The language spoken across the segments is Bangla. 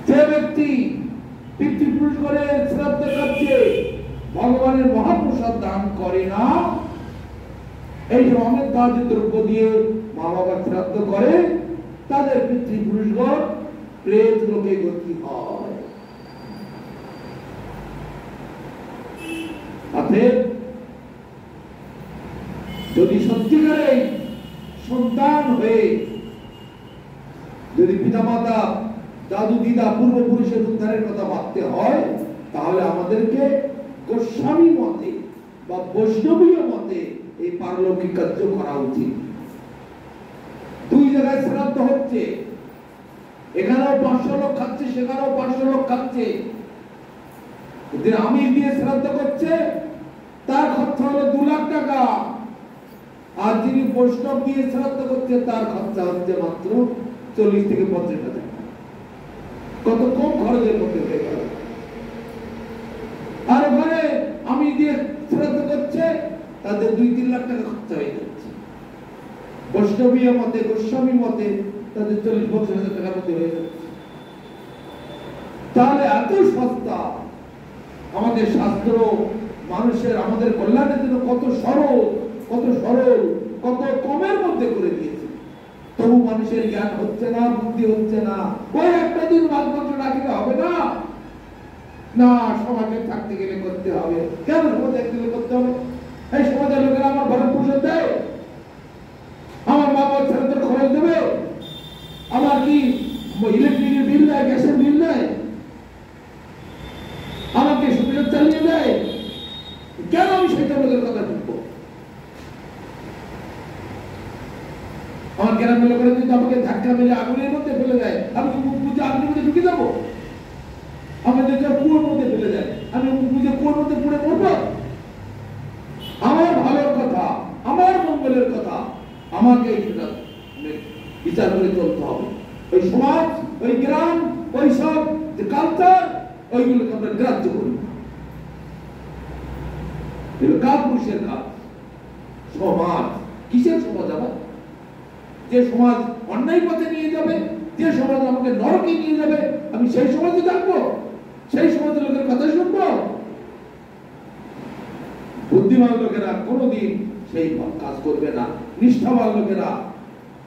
যে ব্যক্তি পিতৃপুরুষ করে শ্রাদ্ধ করছে, ভগবানের মহাপ্রসাদ দান করে না, এই যে অনেক দাহ্য দ্রব্য দিয়ে মা বাবা শ্রাদ্ধ করে, তাদের পিতৃপুরুষগণ প্রেত লোকে গতি হয়। যদি সত্যিকারে সন্তান হয়ে যদি পিতামাতা, দাদু দিদা, পূর্বপুরুষের উদ্ধারের কথা ভাবতে হয়, তাহলে আমাদেরকে গোস্বামী মতে বা বৈষ্ণবীয় মতে এই পারলৌকিক কার্য করা উচিত। দুই জায়গায় শ্রাদ্ধ হচ্ছে, এখানেও 500 লোক খাচ্ছে, সেখানেও 500 লোক খাচ্ছে। আমি দিয়ে শ্রাদ্ধ করছে, তার খরচা হলো 2 লাখ টাকা, আর যিনি বৈষ্ণব দিয়ে শ্রাদ্ধ করছে তার খরচা হচ্ছে মাত্র 40 থেকে 50 হাজার। কত কম খরচের মধ্যে হয়ে গেল। আর ওখানে আমি দিয়ে শ্রাদ্ধ করছে, তাদের 2-3 লাখ টাকা খরচা হয়ে যাচ্ছে। বৈষ্ণবীয় মতে, গোস্বামী মতে তাদের 40-50 হাজার টাকার মধ্যে হয়ে যাচ্ছে। তাহলে এত সস্তা আমাদের শাস্ত্র মানুষের, আমাদের কল্যাণের জন্য কত সরল, কত কমের মধ্যে করে দিয়েছে। তবু মানুষের জ্ঞান হচ্ছে না, বুদ্ধি হচ্ছে না। ওই একটা দিন মাছ-মাংস রাখলে হবে না, না সমাজে থাকতে গেলে করতে হবে। কেন সমাজে থাকতে গেলে করতে হবে? এই সমাজের লোকেরা আমার ঘরে পোষণ দেয়, আমার মা বাবার ছেলেদের খরচ দেবে, আমার কি ইলেকট্রিকের বিল দেয়, গ্যাসের বিল দেয়, আমাকে সুবিধা চালিয়ে দেয়। কেন আমি সেটা লোকের কথা শুনবো? আমার গ্রামের লোকেরা যদি আমাকে ধাক্কা মেরে আগুনের মধ্যে ফেলে দেয়, আমি মুখ বুঝে আগুনের মধ্যে ঢুকে যাবো? আমাদের কুয়োর মধ্যে ফেলে দেয়, আমি মুখ বুঝে কুয়োর মধ্যে পড়ে পড়বো? আমার ভালোর কথা, আমার মঙ্গলের কথা আমাকে সেটা বিচার করে চলতে হবে। ওই সমাজ, ওই গ্রাম, ওই সব যে কালচার, ওইগুলোকে আমরা গ্রাহ্য করি। কাপুরুষের কাজ। সমাজ কিসের সমাজ? আবার যে সমাজ অন্যায় পথে নিয়ে যাবে, যে সমাজ আমাকে নরকে নিয়ে যাবে, আমি সেই সমাজে থাকবো? সেই সমাজের লোকের কথা শুনবো? বুদ্ধিমান লোকেরা কোনোদিন সেই কাজ করবে না। নিষ্ঠাবান লোকেরা,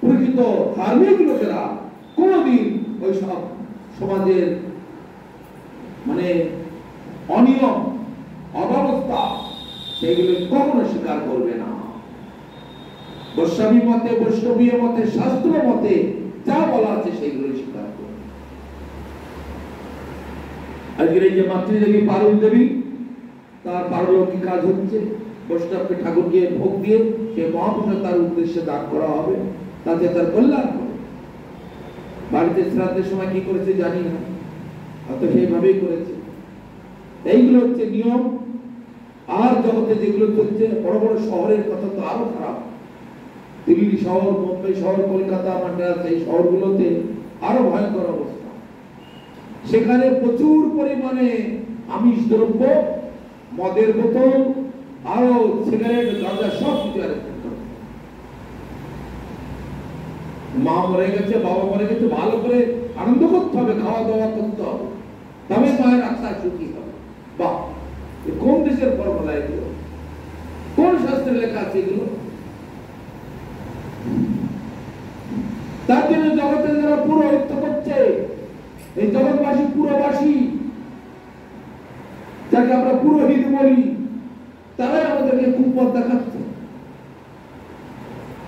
প্রকৃত ধার্মিক লোকেরা কোনোদিন ওই সব সমাজের মানে অনিয়ম, অব্যবস্থা, সেগুলো কখনো স্বীকার করবে না। গোস্বামী মতে, বৈষ্ণবীয় মতে, শাস্ত্র মতে যা বলা আছে সেগুলো স্বীকার করবে। আজকের এই যে মাতৃদেবী পারুল দেবী, তার পারলৌকিক কাজ হচ্ছে বৈষ্ণবকে ঠাকুরকে ভোগ দিয়ে সে মহাপ্রসাদ তার উদ্দেশ্যে দান করা হবে, তাতে তার কল্যাণ হবে। বাড়িতে শ্রাদ্ধের সময় কি করেছে জানি না, হয়তো সেইভাবেই করেছে। এইগুলো হচ্ছে নিয়ম। আর জগতে যেগুলো চলছে, বড় বড় শহরের কথা তো আরো খারাপ। দিল্লি শহর, মুম্বাই শহর, কলকাতা, মাদ্রাজ, এই শহরগুলোতে আরো ভয়ঙ্কর অবস্থা। সেখানে প্রচুর পরিমাণে আমিষ দ্রব্য, মদের বোতল, আরো সিগারেট, গাঁজা সব কিছু অ্যারেস্ট করে। মা মরে গেছে, বাবা মরে গেছে, ভালো করে আনন্দ করতে হবে, খাওয়া দাওয়া করতে হবে, তবে মায়ের আত্মা সুখী হবে। বাহ, কোন দেশের ফর্মুলা এগুলো? কোন শাস্ত্রে লেখা আছে এগুলো? তার জন্য জগতে যারা পুরোহিত্য করছে, এই জগৎবাসী পুরোবাসী, যাকে আমরা পুরোহিত বলি, তারাই আমাদেরকে কুপথ দেখাচ্ছে।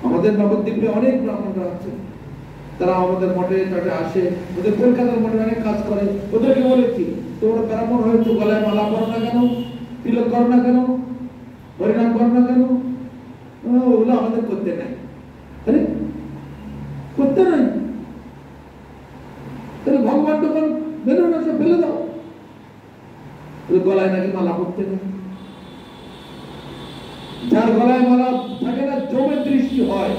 আমাদের নবদ্বীপে অনেক ব্রাহ্মণরা আছে, তারা আমাদের মঠে টাটে আসে, ওদের কলকাতার মঠে অনেক কাজ করে। ওদেরকে বলেছি, তোমরা ব্রাহ্মণ হয়তো গলায় মালা করো না কেন, তিলক করো না কেন, হরিনাম করো না কেন? ওগুলো আমাদের করতে নাই। আরে করতে নাই, তাহলে ভগবান তখন বেরো না, সব ফেলে দাও। গলায় নাকি মালা করতে নেই। যার গলায় মালা থাকে না, জমের দৃষ্টি হয়।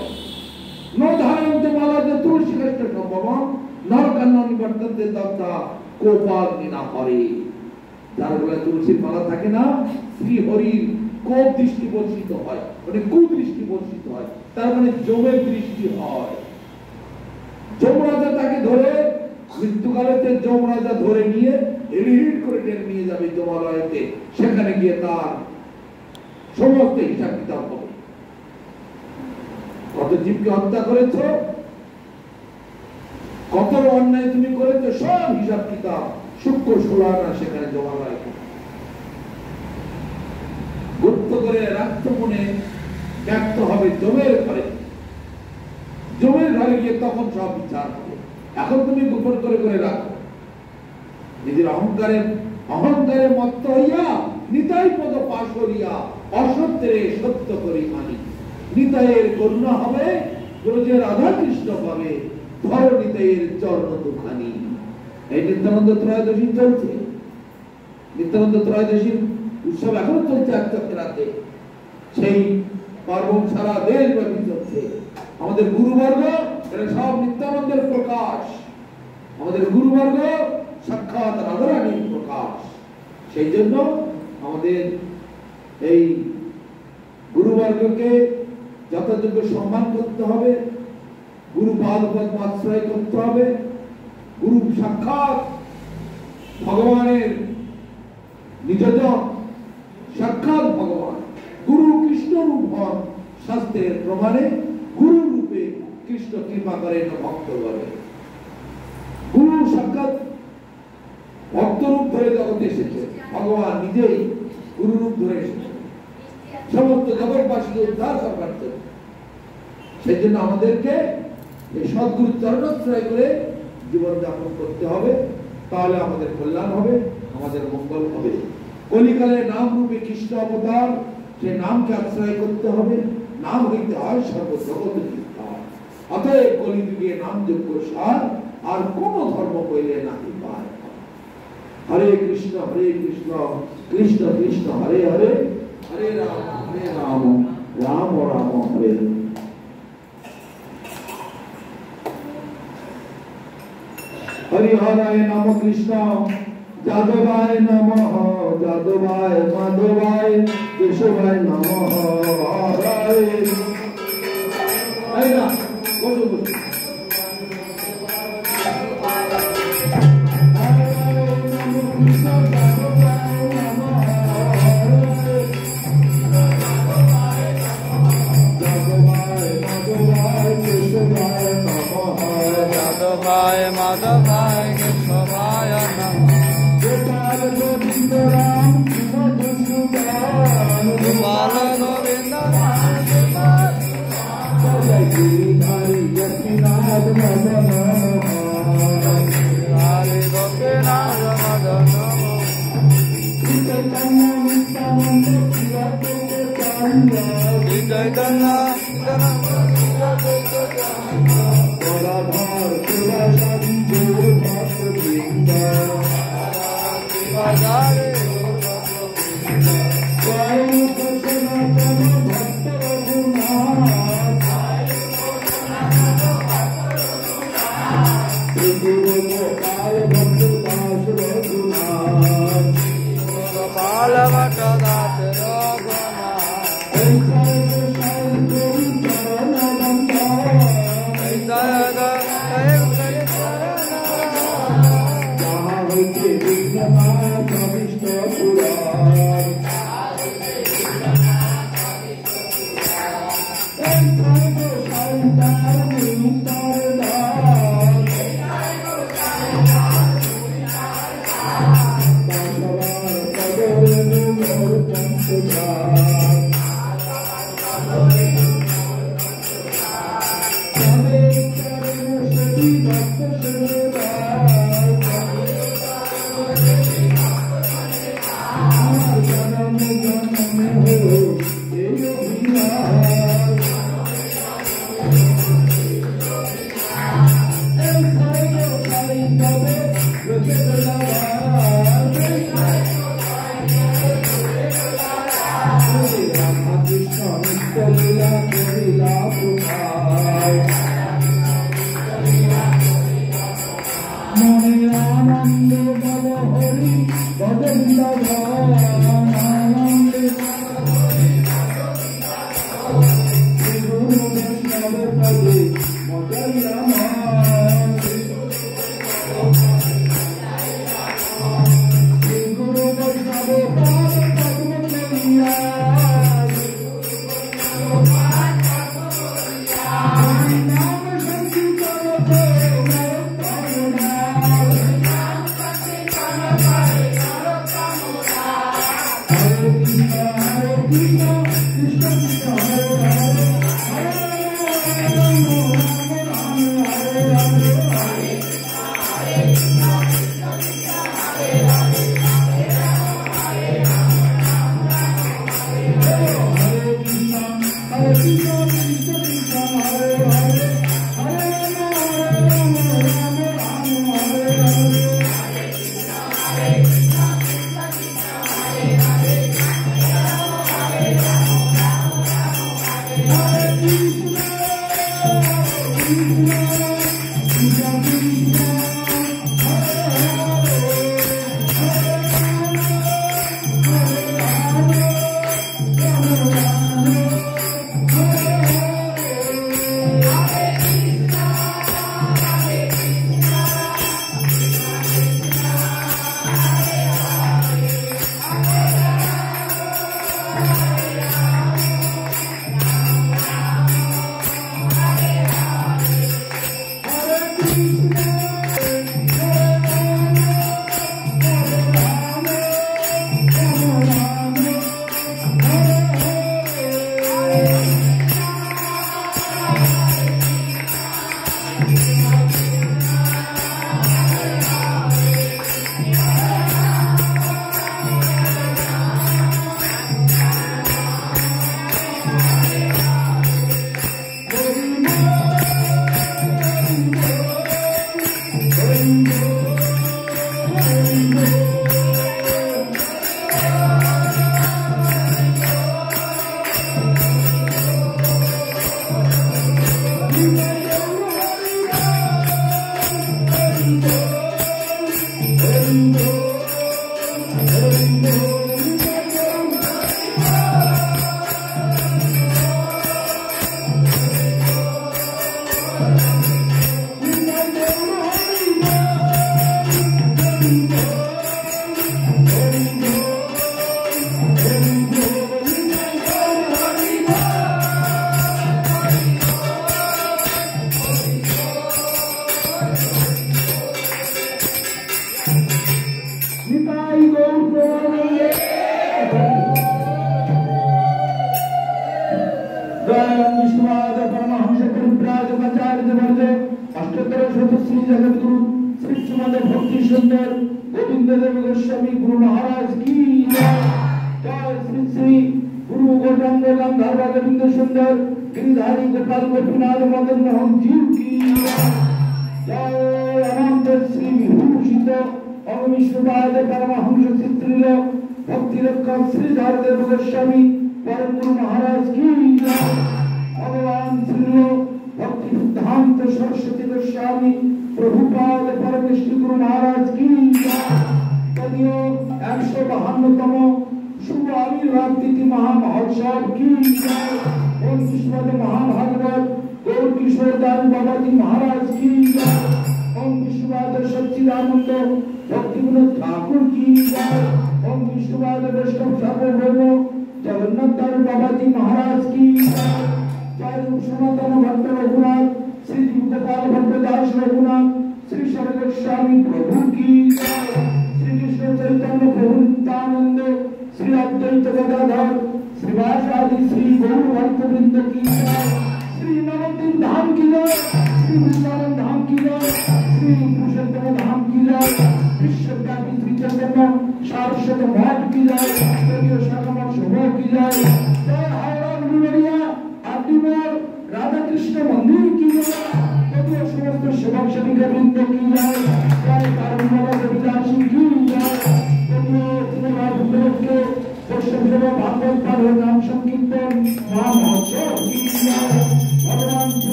ন ধারণতে মালা যে তুলসী কৃষ্ণ সম্ভবম নরকান্ন নিবর্তন্তে দত্তা কোপাগ্নি না হরে। যার গলায় তুলসীর মালা থাকে না, শ্রী হরির কোপ দৃষ্টি বর্ষিত হয়, মানে কুদৃষ্টি বর্ষিত হয়, তার মানে জমের দৃষ্টি হয়। মৃত্যুকালেতে যমরাজা ধরে নিয়ে হিড় করে টেনে নিয়ে যাবে যমালয়তে, সেখানে গিয়ে তার সমস্ত হিসাব কিতাব হবে। কত জীবকে হত্যা করেছো, কত অন্যায় তুমি করেছো, সব হিসাব কিতাব সূক্ষ্ম সুরানা সেখানে যমালয় গুপ্ত করে রাখতে মনে ব্যক্ত হবে জমের ঘরে। জমের ঘরে গিয়ে তখন সব বিচার হবে। এখন তুমি গোপন করে করে রাখো, নিজের অহংকারে মত্ত হইয়া নিতাই পদ পাশ করিয়া অসত্যের সত্য করি মানি। নিতাইয়ের করুণা হবে, ব্রজের রাধা কৃষ্ণ পাবে, ধর নিতাইয়ের চরণ দুখানি। এই নিত্যানন্দ ত্রয়োদশী চলছে, নিত্যানন্দ ত্রয়োদশীর উৎসব এখনো চলছে রাতে। সেই পার্বণ সারা দেশব্যাপী চলছে। আমাদের গুরুবর্গ এরা সব নিত্যানন্দের প্রকাশ, আমাদের গুরুবর্গ সাক্ষাৎ রাধারানীর প্রকাশ। সেই জন্য আমাদের এই গুরুবর্গকে যথাযোগ্য সম্মান করতে হবে, গুরু পাদপদ্ম আশ্রয় করতে হবে। গুরু সাক্ষাৎ ভগবানের নিজজন, সাক্ষাৎ ভগবান। গুরু কৃষ্ণ রূপ হন শাস্ত্রের প্রমাণে, গুরু রূপে কৃষ্ণ কৃপা করেন ভক্ত বলে। গুরু সাক্ষাৎ ভক্ত রূপ ধরে জগতে এসেছে, ভগবান নিজেই গুরু রূপ ধরে এসেছে সমস্ত জগৎবাসীকে উদ্ধার করবার জন্য। সেই জন্য আমাদেরকে এই সদ্গুরু চরণাশ্রয় করে জীবন যাপন করতে হবে, তাহলে আমাদের কল্যাণ হবে, আমাদের মঙ্গল হবে। কলিকালের নাম রূপে কৃষ্ণ অবতার, সে নামকে আশ্রয় করতে হবে। নাম হইতে হয় সর্বজগৎ বিস্তার। অতএব কলিযুগে নাম যোগ্য সার, আর কোন ধর্ম কইলে নাহি পায়। হরে কৃষ্ণ কৃষ্ণ কৃষ্ণ হরে হরে, হরে রাম রাম রাম হরে। হরিহরায় নম কৃষ্ণ, যাদবায় নমঃ, যাদবায় মাধবায় কেশবায় নমঃ। হরে এই না বলো বলো মাধবায় কেশবায় নমঃ। গোপাল গোবিন্দ রাম গিরিধারী গোপীনাথ মদন, হরে গোপীনাথ মদন। চৈতন্য নিত্যানন্দ চৈতন্য গদাধর শিবাসাদি ভক্তবৃন্দ,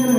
Hare